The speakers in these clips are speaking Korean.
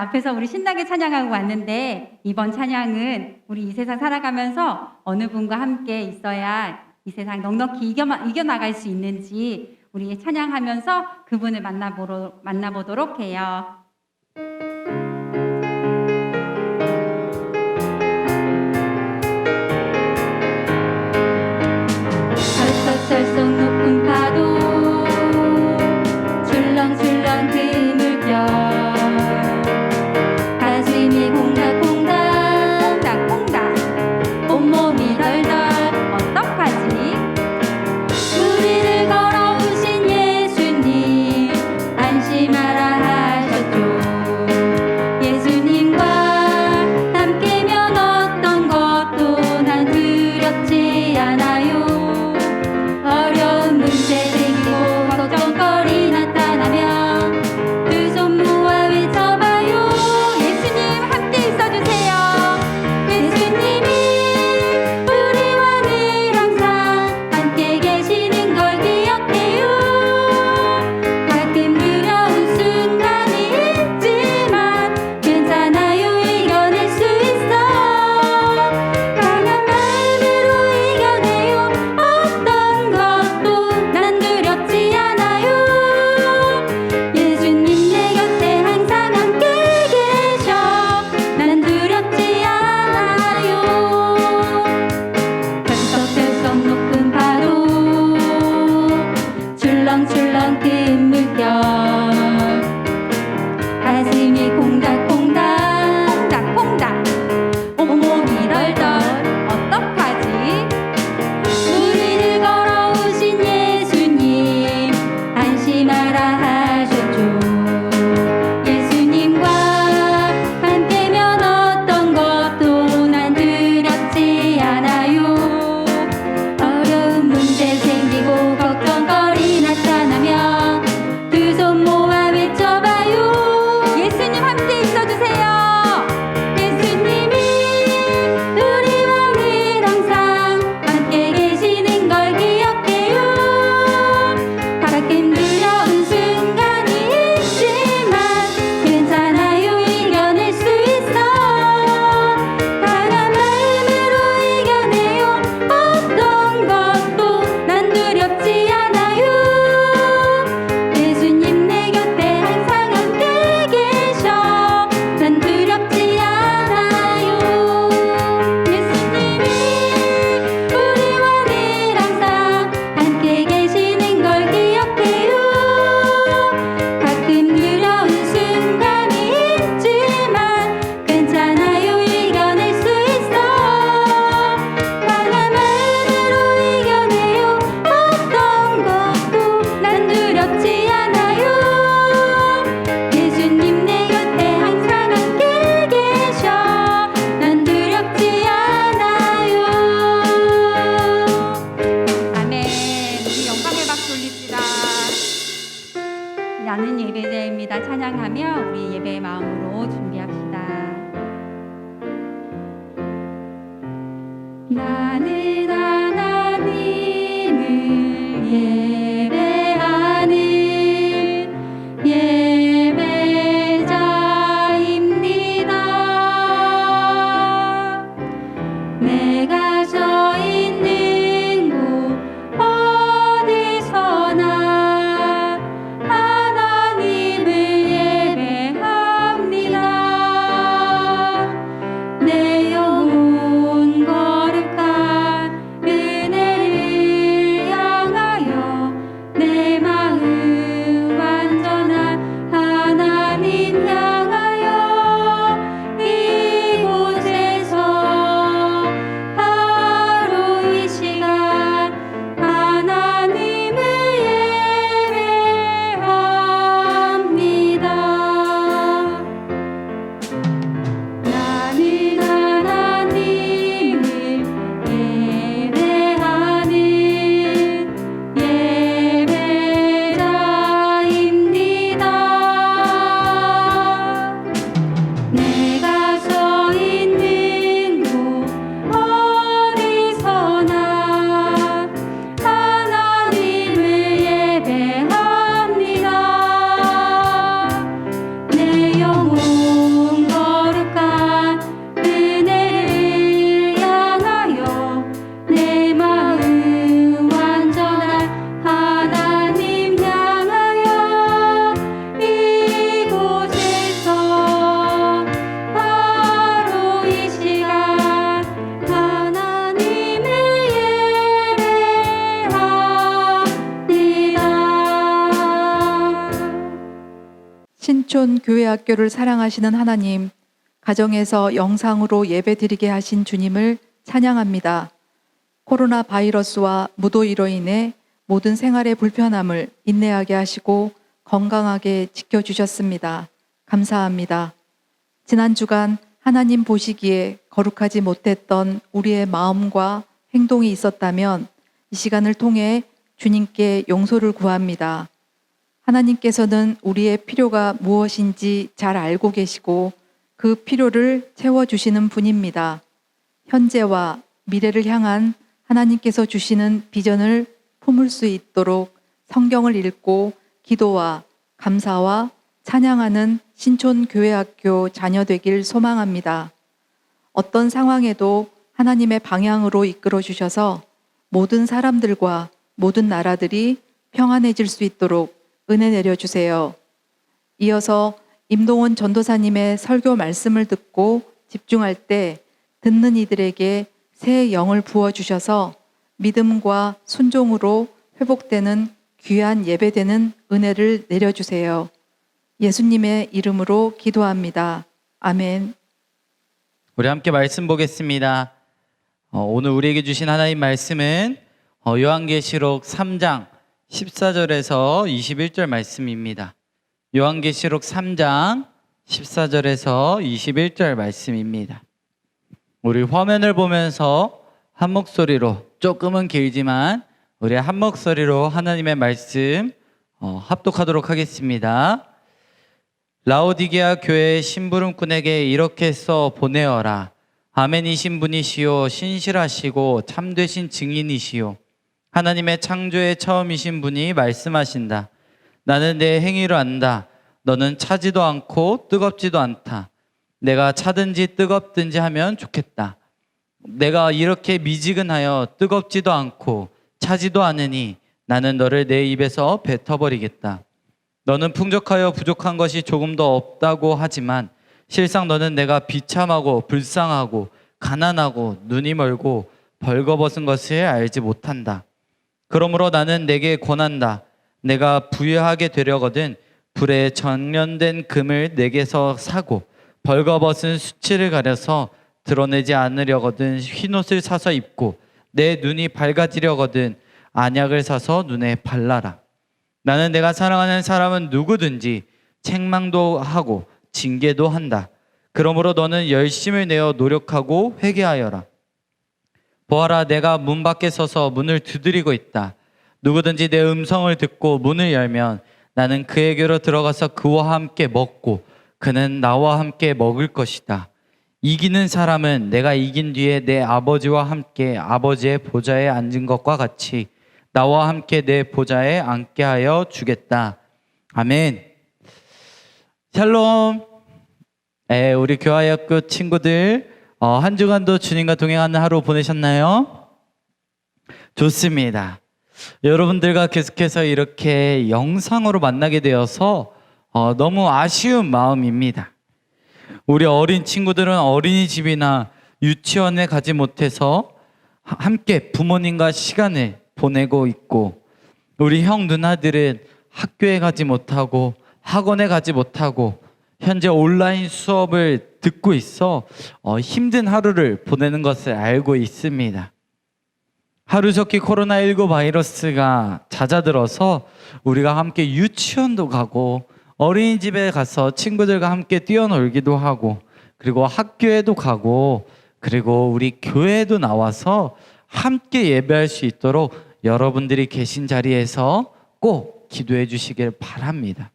앞에서 우리 신나게 찬양하고 왔는데 이번 찬양은 우리 이 세상 살아가면서 어느 분과 함께 있어야 이 세상 넉넉히 이겨나갈 수 있는지 우리 찬양하면서 그분을 만나보도록 해요. 철썩철썩 높은 파도 출렁출렁 그 물결 가슴이 콩닥콩닥 콩닥콩닥 온몸이 덜덜 어떡하지? 우리를 걸어오신 예수님 안심하라 하셨죠. 예수님과 함께면 어떤 것도 난 두렵지 않아요. 어려운 문제 생기고 걱정거리 나타나면 두 손 모아 외쳐봐요. 예수님 함께 있어주세요. 예수님이 우리와 늘 항상 함께 계시는 걸 기억해요. 가끔 두려운 순간이 있지만 괜찮아요. 이겨낼 수 있어. 강한 마음으로 이겨내요. 어떤 것도 난 두렵지 않아요. 예수님 내 곁에 항상 함께 계셔. 난 두렵지 않아요. 철썩철썩 높은 파도 출렁출렁 큰 물결 가슴이 콩닥콩닥 콩닥콩닥 온몸이 덜덜 어떡하지? 우리를 걸어오신 예수님 안심하라 하셨죠. 예수님과 함께면 어떤 것도 난 두렵지 않아요. 어려운 문제 생기고 걱정거리 나타나면 두 손 모아 외쳐봐요. 예수님 함께 있어주세요. 예수님이 우리와 늘 항상 함께 계시는 걸 기억해요. 가끔 두려운 순간이 있지만 괜찮아요. 이겨낼 수 있어. 강한 마음으로 이겨내요. 어떤 것도 난 두렵지 않아요. 예수님 내 곁에 항상 함께 계셔. 난 두렵지 않아요. 예수님이 우리와 늘 항상 함께 계시는 걸 기억해요. 가끔 두려운 순간이 있지만 괜찮아요. 이겨낼 수 있어. 강한 마음으로 이겨내요. 어떤 것도 난 두렵지 않아요. 예수님 내 곁에 항상 함께 계셔. 난 두렵지 않아요. 아멘. 우리 영광의 박수 올립시다. 나는 예배자입니다. 찬양하며 우리 예배의 마음으로 준비합시다. 나는 하나님을 예배하는 예배자입니다. 내가 서 있는 곳 어디서나 하나님을 예배합니다. 내 영혼 거룩한 신촌 교회학교를 사랑하시는 하나님, 가정에서 영상으로 예배드리게 하신 주님을 찬양합니다. 코로나 바이러스와 무더위로 인해 모든 생활의 불편함을 인내하게 하시고 건강하게 지켜주셨습니다. 감사합니다. 지난 주간 하나님 보시기에 거룩하지 못했던 우리의 마음과 행동이 있었다면 이 시간을 통해 주님께 용서를 구합니다. 하나님께서는 우리의 필요가 무엇인지 잘 알고 계시고 그 필요를 채워주시는 분입니다. 현재와 미래를 향한 하나님께서 주시는 비전을 품을 수 있도록 성경을 읽고 기도와 감사와 찬양하는 신촌교회학교 자녀 되길 소망합니다. 어떤 상황에도 하나님의 방향으로 이끌어 주셔서 모든 사람들과 모든 나라들이 평안해질 수 있도록 은혜 내려주세요. 이어서 임동원 전도사님의 설교 말씀을 듣고 집중할 때 듣는 이들에게 새 영을 부어주셔서 믿음과 순종으로 회복되는 귀한 예배되는 은혜를 내려주세요. 예수님의 이름으로 기도합니다. 아멘. 우리 함께 말씀 보겠습니다. 오늘 우리에게 주신 하나님 말씀은 요한계시록 3장 14절에서 21절 말씀입니다. 요한계시록 3장 14절에서 21절 말씀입니다. 우리 화면을 보면서 한 목소리로, 조금은 길지만 우리 한 목소리로 하나님의 말씀 합독하도록 하겠습니다. 라오디게아 교회의 심부름꾼에게 이렇게 써 보내어라. 아멘이신 분이시요 신실하시고 참되신 증인이시요 하나님의 창조의 처음이신 분이 말씀하신다. 나는 내 행위를 안다. 너는 차지도 않고 뜨겁지도 않다. 내가 차든지 뜨겁든지 하면 좋겠다. 내가 이렇게 미지근하여 뜨겁지도 않고 차지도 않으니 나는 너를 내 입에서 뱉어버리겠다. 너는 풍족하여 부족한 것이 조금 더 없다고 하지만 실상 너는 내가 비참하고 불쌍하고 가난하고 눈이 멀고 벌거벗은 것을 알지 못한다. 그러므로 나는 내게 권한다. 내가 부유하게 되려거든 불에 전련된 금을 내게서 사고 벌거벗은 수치를 가려서 드러내지 않으려거든 흰옷을 사서 입고 내 눈이 밝아지려거든 안약을 사서 눈에 발라라. 나는 내가 사랑하는 사람은 누구든지 책망도 하고 징계도 한다. 그러므로 너는 열심을 내어 노력하고 회개하여라. 보아라, 내가 문 밖에 서서 문을 두드리고 있다. 누구든지 내 음성을 듣고 문을 열면 나는 그에게로 들어가서 그와 함께 먹고 그는 나와 함께 먹을 것이다. 이기는 사람은 내가 이긴 뒤에 내 아버지와 함께 아버지의 보좌에 앉은 것과 같이 나와 함께 내 보좌에 앉게 하여 주겠다. 아멘. 샬롬. 우리 교화학교 친구들 한 주간도 주님과 동행하는 하루 보내셨나요? 좋습니다. 여러분들과 계속해서 이렇게 영상으로 만나게 되어서 너무 아쉬운 마음입니다. 우리 어린 친구들은 어린이집이나 유치원에 가지 못해서 함께 부모님과 시간을 보내고 있고, 우리 형 누나들은 학교에 가지 못하고 학원에 가지 못하고 현재 온라인 수업을 듣고 있어 힘든 하루를 보내는 것을 알고 있습니다. 하루속히 코로나19 바이러스가 잦아들어서 우리가 함께 유치원도 가고 어린이집에 가서 친구들과 함께 뛰어놀기도 하고 그리고 학교에도 가고 그리고 우리 교회에도 나와서 함께 예배할 수 있도록 여러분들이 계신 자리에서 꼭 기도해 주시길 바랍니다.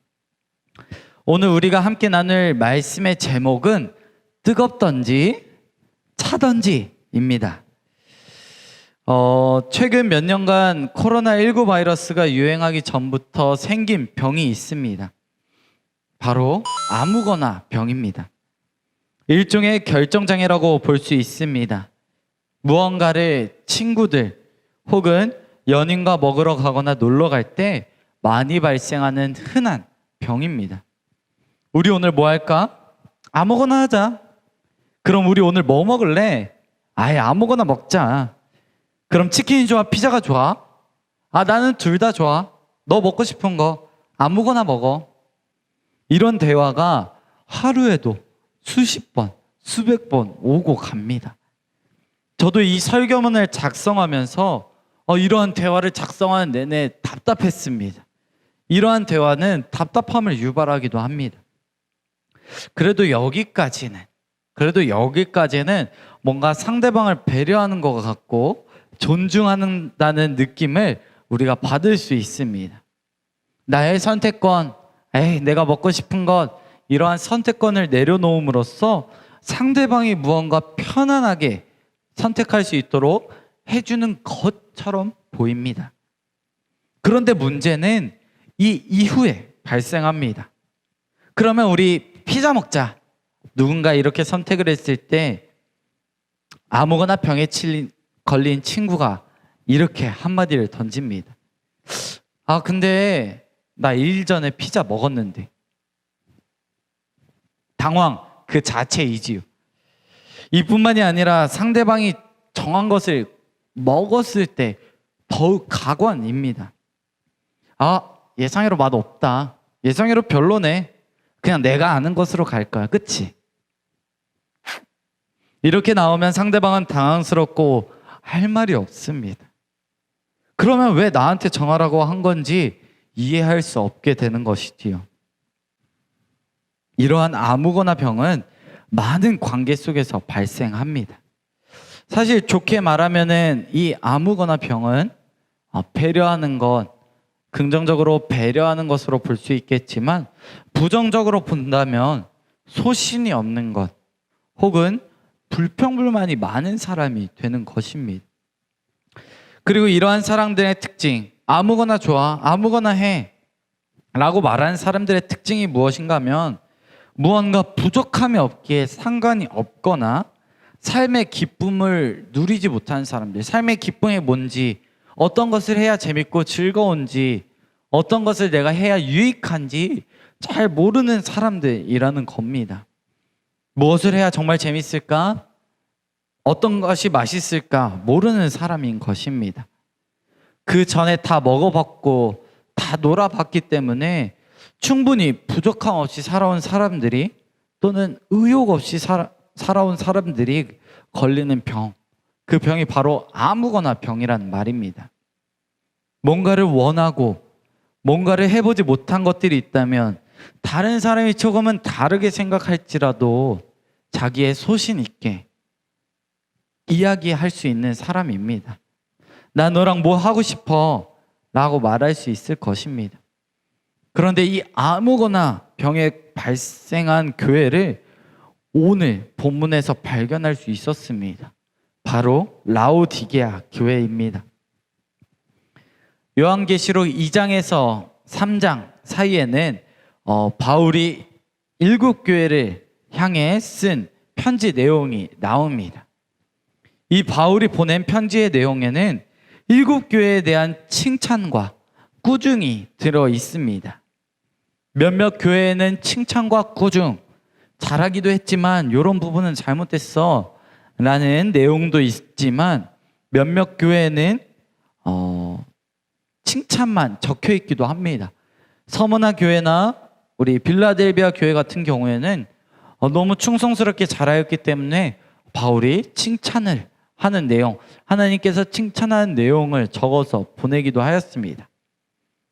오늘 우리가 함께 나눌 말씀의 제목은 뜨겁던지 차던지입니다. 최근 몇 년간 코로나19 바이러스가 유행하기 전부터 생긴 병이 있습니다. 바로 아무거나 병입니다. 일종의 결정장애라고 볼 수 있습니다. 무언가를 친구들 혹은 연인과 먹으러 가거나 놀러 갈 때 많이 발생하는 흔한 병입니다. 우리 오늘 뭐 할까? 아무거나 하자. 그럼 우리 오늘 뭐 먹을래? 아예 아무거나 먹자. 그럼 치킨이 좋아? 피자가 좋아? 나는 둘 다 좋아. 너 먹고 싶은 거 아무거나 먹어. 이런 대화가 하루에도 수십 번, 수백 번 오고 갑니다. 저도 이 설교문을 작성하면서 이러한 대화를 작성하는 내내 답답했습니다. 이러한 대화는 답답함을 유발하기도 합니다. 그래도 여기까지는 뭔가 상대방을 배려하는 것 같고 존중한다는 느낌을 우리가 받을 수 있습니다. 나의 선택권, 내가 먹고 싶은 것, 이러한 선택권을 내려놓음으로써 상대방이 무언가 편안하게 선택할 수 있도록 해주는 것처럼 보입니다. 그런데 문제는 이 이후에 발생합니다. 그러면 우리 피자 먹자. 누군가 이렇게 선택을 했을 때 아무거나 병에 걸린 친구가 이렇게 한마디를 던집니다. 근데 나 1일 전에 피자 먹었는데. 당황 그 자체이지요. 이뿐만이 아니라 상대방이 정한 것을 먹었을 때 더욱 가관입니다. 예상외로 맛없다. 예상외로 별로네. 그냥 내가 아는 것으로 갈 거야. 그치? 이렇게 나오면 상대방은 당황스럽고 할 말이 없습니다. 그러면 왜 나한테 정하라고 한 건지 이해할 수 없게 되는 것이지요. 이러한 아무거나 병은 많은 관계 속에서 발생합니다. 사실 좋게 말하면은 이 아무거나 병은 배려하는 것, 긍정적으로 배려하는 것으로 볼 수 있겠지만 부정적으로 본다면 소신이 없는 것 혹은 불평불만이 많은 사람이 되는 것입니다. 그리고 이러한 사람들의 특징, 아무거나 좋아, 아무거나 해 라고 말하는 사람들의 특징이 무엇인가 하면 무언가 부족함이 없기에 상관이 없거나 삶의 기쁨을 누리지 못하는 사람들, 삶의 기쁨이 뭔지, 어떤 것을 해야 재밌고 즐거운지, 어떤 것을 내가 해야 유익한지 잘 모르는 사람들이라는 겁니다. 무엇을 해야 정말 재밌을까? 어떤 것이 맛있을까? 모르는 사람인 것입니다. 그 전에 다 먹어봤고 다 놀아봤기 때문에 충분히 부족함 없이 살아온 사람들이 또는 의욕 없이 살아온 사람들이 걸리는 병, 그 병이 바로 아무거나 병이라는 말입니다. 뭔가를 원하고 뭔가를 해보지 못한 것들이 있다면 다른 사람이 조금은 다르게 생각할지라도 자기의 소신 있게 이야기할 수 있는 사람입니다. 나 너랑 뭐 하고 싶어 라고 말할 수 있을 것입니다. 그런데 이 아무거나 병에 발생한 교회를 오늘 본문에서 발견할 수 있었습니다. 바로 라오디게아 교회입니다. 요한계시록 2장에서 3장 사이에는 바울이 7교회를 향해 쓴 편지 내용이 나옵니다. 이 바울이 보낸 편지의 내용에는 7교회에 대한 칭찬과 꾸중이 들어 있습니다. 몇몇 교회에는 칭찬과 꾸중, 잘하기도 했지만 이런 부분은 잘못됐어 라는 내용도 있지만 몇몇 교회는 칭찬만 적혀 있기도 합니다. 서머나 교회나 우리 빌라델비아 교회 같은 경우에는 너무 충성스럽게 잘하였기 때문에 바울이 칭찬을 하는 내용, 하나님께서 칭찬하는 내용을 적어서 보내기도 하였습니다.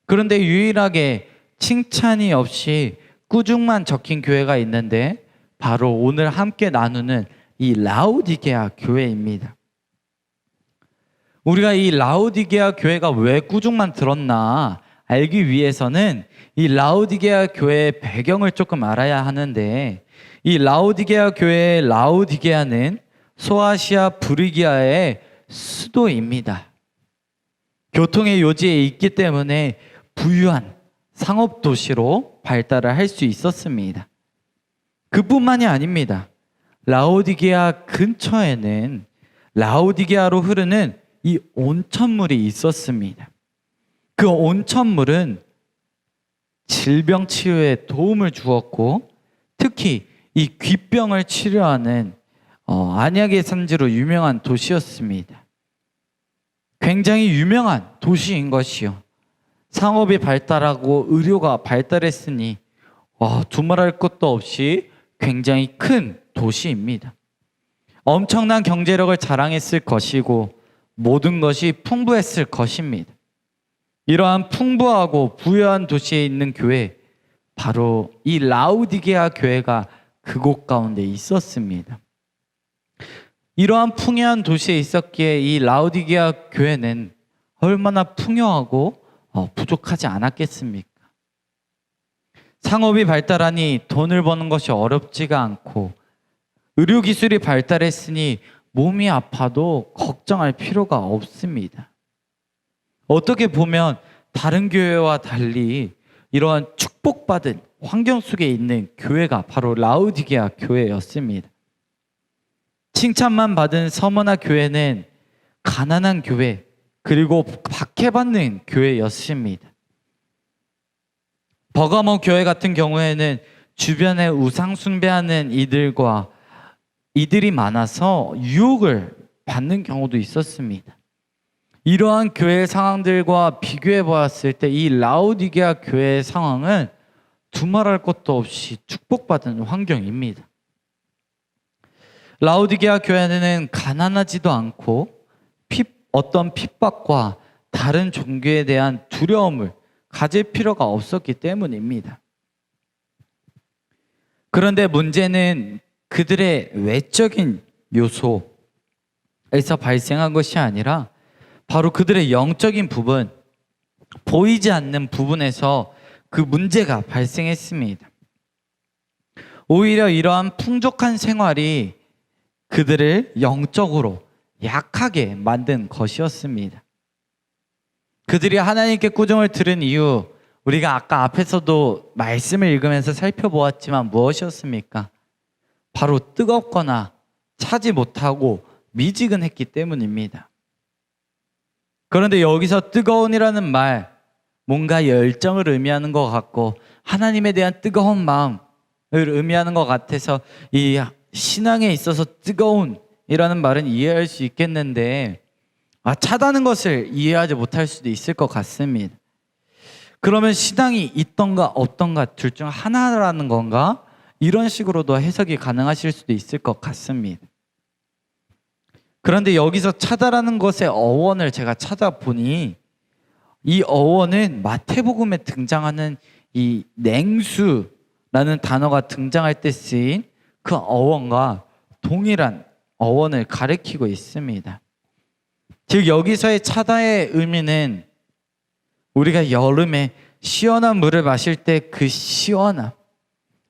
그런데 유일하게 칭찬이 없이 꾸중만 적힌 교회가 있는데 바로 오늘 함께 나누는 이 라오디게아 교회입니다. 우리가 이 라오디게아 교회가 왜 꾸중만 들었나 알기 위해서는 이 라오디게아 교회의 배경을 조금 알아야 하는데 이 라오디게아 교회의 라오디게아는 소아시아 브리기아의 수도입니다. 교통의 요지에 있기 때문에 부유한 상업 도시로 발달을 할 수 있었습니다. 그뿐만이 아닙니다. 라오디게아 근처에는 라오디게아로 흐르는 이 온천물이 있었습니다. 그 온천물은 질병 치유에 도움을 주었고 특히 이 귀병을 치료하는 안약의 산지로 유명한 도시였습니다. 굉장히 유명한 도시인 것이요. 상업이 발달하고 의료가 발달했으니 두말할 것도 없이 굉장히 큰 도시입니다. 엄청난 경제력을 자랑했을 것이고 모든 것이 풍부했을 것입니다. 이러한 풍부하고 부유한 도시에 있는 교회, 바로 이 라우디게아 교회가 그곳 가운데 있었습니다. 이러한 풍요한 도시에 있었기에 이 라우디게아 교회는 얼마나 풍요하고 부족하지 않았겠습니까? 상업이 발달하니 돈을 버는 것이 어렵지가 않고 의료기술이 발달했으니 몸이 아파도 걱정할 필요가 없습니다. 어떻게 보면 다른 교회와 달리 이러한 축복받은 환경 속에 있는 교회가 바로 라우디게아 교회였습니다. 칭찬만 받은 서머나 교회는 가난한 교회, 그리고 박해받는 교회였습니다. 버가모 교회 같은 경우에는 주변에 우상 숭배하는 이들이 많아서 유혹을 받는 경우도 있었습니다. 이러한 교회의 상황들과 비교해 보았을 때 이 라우디게아 교회의 상황은 두말할 것도 없이 축복받은 환경입니다. 라우디게아 교회는 가난하지도 않고 어떤 핍박과 다른 종교에 대한 두려움을 가질 필요가 없었기 때문입니다. 그런데 문제는 그들의 외적인 요소에서 발생한 것이 아니라 바로 그들의 영적인 부분, 보이지 않는 부분에서 그 문제가 발생했습니다. 오히려 이러한 풍족한 생활이 그들을 영적으로 약하게 만든 것이었습니다. 그들이 하나님께 꾸중을 들은 이유, 우리가 아까 앞에서도 말씀을 읽으면서 살펴보았지만 무엇이었습니까? 바로 뜨겁거나 차지 못하고 미지근했기 때문입니다. 그런데 여기서 뜨거운이라는 말, 뭔가 열정을 의미하는 것 같고 하나님에 대한 뜨거운 마음을 의미하는 것 같아서 이 신앙에 있어서 뜨거운이라는 말은 이해할 수 있겠는데 차다는 것을 이해하지 못할 수도 있을 것 같습니다. 그러면 신앙이 있던가 없던가 둘 중 하나라는 건가? 이런 식으로도 해석이 가능하실 수도 있을 것 같습니다. 그런데 여기서 차다라는 것의 어원을 제가 찾아보니 이 어원은 마태복음에 등장하는 이 냉수라는 단어가 등장할 때 쓰인 그 어원과 동일한 어원을 가리키고 있습니다. 즉 여기서의 차다의 의미는 우리가 여름에 시원한 물을 마실 때 그 시원함,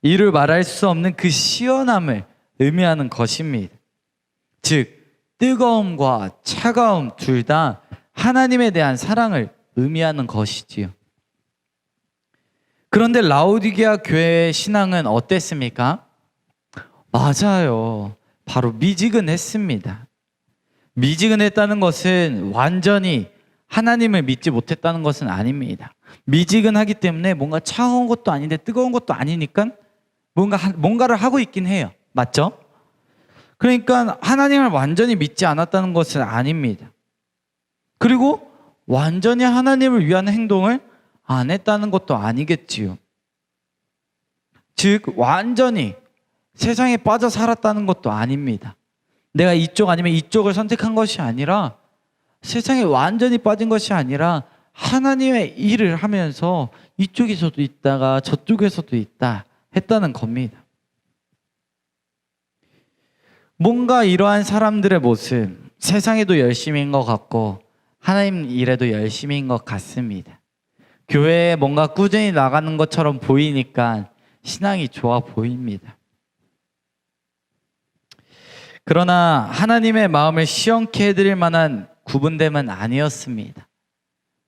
이를 말할 수 없는 그 시원함을 의미하는 것입니다. 즉 뜨거움과 차가움 둘 다 하나님에 대한 사랑을 의미하는 것이지요. 그런데 라우디게아 교회의 신앙은 어땠습니까? 맞아요. 바로 미지근했습니다. 미지근했다는 것은 완전히 하나님을 믿지 못했다는 것은 아닙니다. 미지근하기 때문에 뭔가 차가운 것도 아닌데 뜨거운 것도 아니니까 뭔가를 하고 있긴 해요. 맞죠? 그러니까 하나님을 완전히 믿지 않았다는 것은 아닙니다. 그리고 완전히 하나님을 위한 행동을 안 했다는 것도 아니겠지요. 즉 완전히 세상에 빠져 살았다는 것도 아닙니다. 내가 이쪽 아니면 이쪽을 선택한 것이 아니라 세상에 완전히 빠진 것이 아니라 하나님의 일을 하면서 이쪽에서도 있다가 저쪽에서도 있다 했다는 겁니다. 뭔가 이러한 사람들의 모습, 세상에도 열심인 것 같고 하나님 일에도 열심인 것 같습니다. 교회에 뭔가 꾸준히 나가는 것처럼 보이니까 신앙이 좋아 보입니다. 그러나 하나님의 마음을 시원케 해드릴 만한 구분됨은 아니었습니다.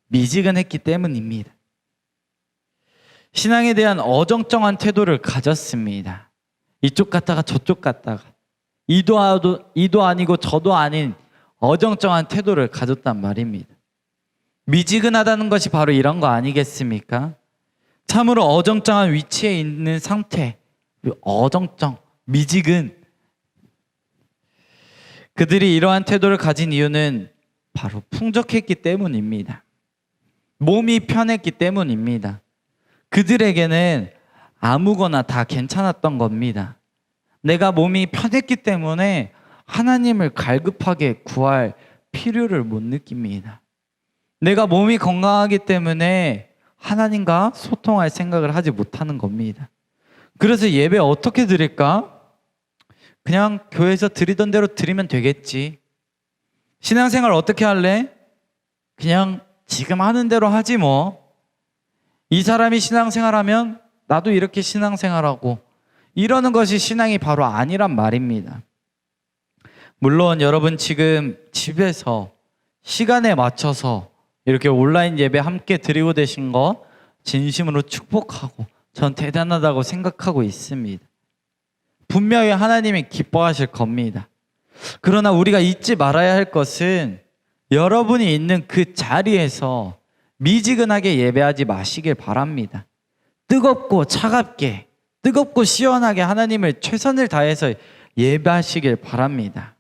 미지근했기 때문입니다. 신앙에 대한 어정쩡한 태도를 가졌습니다. 이쪽 갔다가 저쪽 갔다가 이도 아니고 저도 아닌 어정쩡한 태도를 가졌단 말입니다. 미지근하다는 것이 바로 이런 거 아니겠습니까? 참으로 어정쩡한 위치에 있는 상태, 어정쩡, 미지근. 그들이 이러한 태도를 가진 이유는 바로 풍족했기 때문입니다. 몸이 편했기 때문입니다. 그들에게는 아무거나 다 괜찮았던 겁니다. 내가 몸이 편했기 때문에 하나님을 갈급하게 구할 필요를 못 느낍니다. 내가 몸이 건강하기 때문에 하나님과 소통할 생각을 하지 못하는 겁니다. 그래서 예배 어떻게 드릴까? 그냥 교회에서 드리던 대로 드리면 되겠지. 신앙생활 어떻게 할래? 그냥 지금 하는 대로 하지 뭐. 이 사람이 신앙생활하면 나도 이렇게 신앙생활하고, 이러는 것이 신앙이 바로 아니란 말입니다. 물론 여러분 지금 집에서 시간에 맞춰서 이렇게 온라인 예배 함께 드리고 계신 거 진심으로 축복하고 전 대단하다고 생각하고 있습니다. 분명히 하나님이 기뻐하실 겁니다. 그러나 우리가 잊지 말아야 할 것은 여러분이 있는 그 자리에서 미지근하게 예배하지 마시길 바랍니다. 뜨겁고 차갑게, 뜨겁고 시원하게 하나님을 최선을 다해서 예배하시길 바랍니다.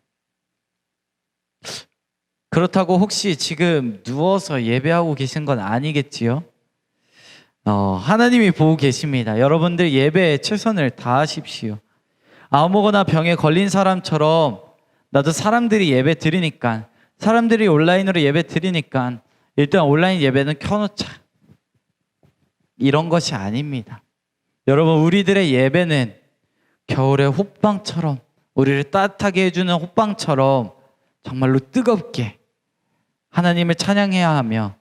그렇다고 혹시 지금 누워서 예배하고 계신 건 아니겠지요? 하나님이 보고 계십니다. 여러분들 예배에 최선을 다하십시오. 아무거나 병에 걸린 사람처럼 나도 사람들이 예배 드리니까, 사람들이 온라인으로 예배 드리니까 일단 온라인 예배는 켜놓자, 이런 것이 아닙니다. 여러분, 우리들의 예배는 겨울의 호빵처럼, 우리를 따뜻하게 해주는 호빵처럼 정말로 뜨겁게 하나님을 찬양해야 하며,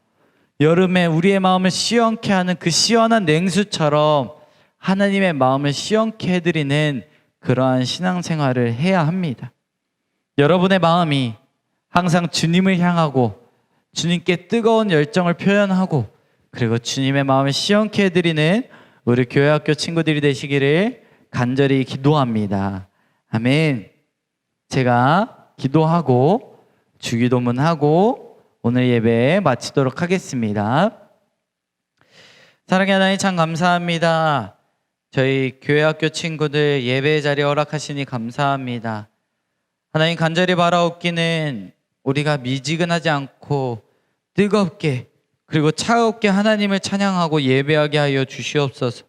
여름에 우리의 마음을 시원케 하는 그 시원한 냉수처럼 하나님의 마음을 시원케 해드리는 그러한 신앙생활을 해야 합니다. 여러분의 마음이 항상 주님을 향하고 주님께 뜨거운 열정을 표현하고, 그리고 주님의 마음을 시원케 해드리는 우리 교회학교 친구들이 되시기를 간절히 기도합니다. 아멘. 제가 기도하고 주기도문하고 오늘 예배 마치도록 하겠습니다. 사랑의 하나님, 참 감사합니다. 저희 교회학교 친구들 예배 자리 허락하시니 감사합니다. 하나님, 간절히 바라옵기는 우리가 미지근하지 않고 뜨겁게 그리고 차갑게 하나님을 찬양하고 예배하게 하여 주시옵소서.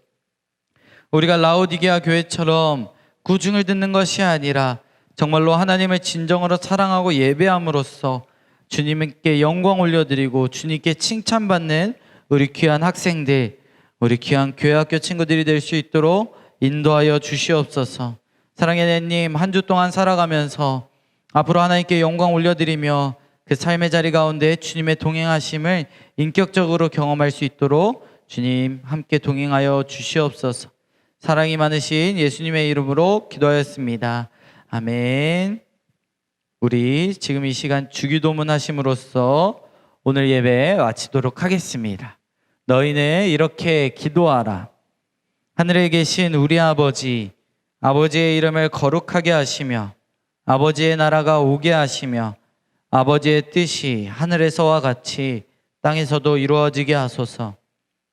우리가 라오디게아 교회처럼 구중을 듣는 것이 아니라 정말로 하나님을 진정으로 사랑하고 예배함으로써 주님께 영광 올려드리고 주님께 칭찬받는 우리 귀한 학생들, 우리 귀한 교회학교 친구들이 될 수 있도록 인도하여 주시옵소서. 사랑의 하나님, 한 주 동안 살아가면서 앞으로 하나님께 영광 올려드리며 그 삶의 자리 가운데 주님의 동행하심을 인격적으로 경험할 수 있도록 주님 함께 동행하여 주시옵소서. 사랑이 많으신 예수님의 이름으로 기도하였습니다. 아멘. 우리 지금 이 시간 주기도문 하심으로써 오늘 예배 마치도록 하겠습니다. 너희는 이렇게 기도하라. 하늘에 계신 우리 아버지, 아버지의 이름을 거룩하게 하시며 아버지의 나라가 오게 하시며 아버지의 뜻이 하늘에서와 같이 땅에서도 이루어지게 하소서.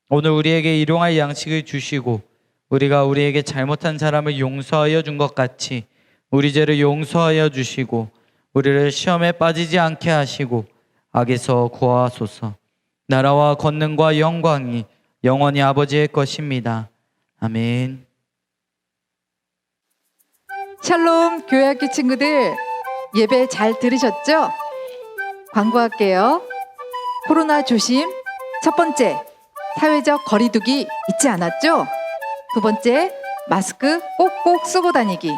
오늘 우리에게 일용할 양식을 주시고 우리가 우리에게 잘못한 사람을 용서하여 준 것 같이 우리 죄를 용서하여 주시고 우리를 시험에 빠지지 않게 하시고 악에서 구하소서. 나라와 권능과 영광이 영원히 아버지의 것입니다. 아멘. 샬롬 교회학교 친구들, 예배 잘 들으셨죠? 광고할게요. 코로나 조심. 첫 번째, 사회적 거리두기 잊지 않았죠? 두 번째, 마스크 꼭꼭 쓰고 다니기.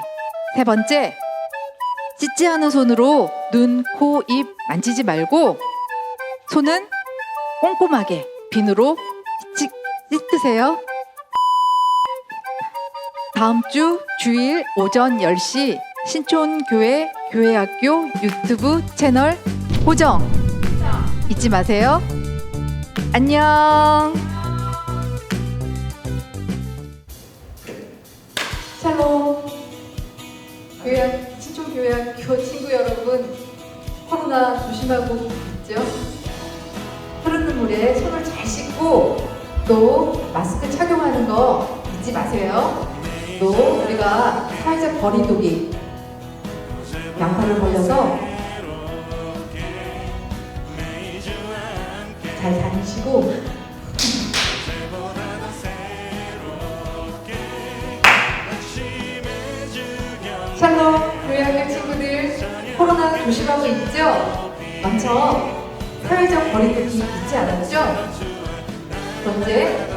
세 번째, 씻지 않은 손으로 눈, 코, 입 만지지 말고 손은 꼼꼼하게 비누로 씻으세요. 다음 주 주일 오전 10시 신촌교회 교회학교 유튜브 채널 고정 잊지 마세요. 안녕. 샬롬 신촌교회학교 친구 여러분, 코로나 조심하고 있죠? 흐르는 물에 손을 잘 씻고 또 마스크 착용하는 거 잊지 마세요. 또 우리가 사회적 거리두기 양팔을 벌려서 잘 다니시고 조심하고 있죠? 먼저 사회적 거리두기 잊지 않았죠? 두 번째,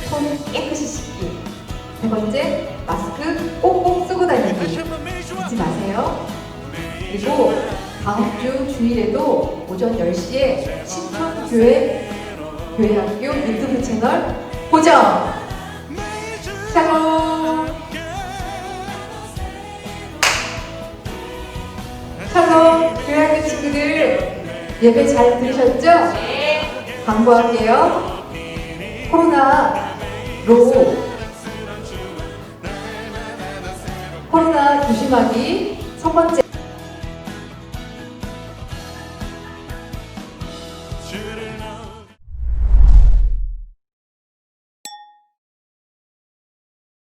손 깨끗이 씻기. 세 번째, 마스크 꼭꼭 쓰고 다니기. 잊지 마세요. 그리고 다음 주 주일에도 오전 10시에 신촌교회학교 유튜브 채널 고정! 샬롬! 샬롬! 교회학교 친구들 예배 잘 들으셨죠? 네! 광고할게요. 코로나 조심하기 첫 번째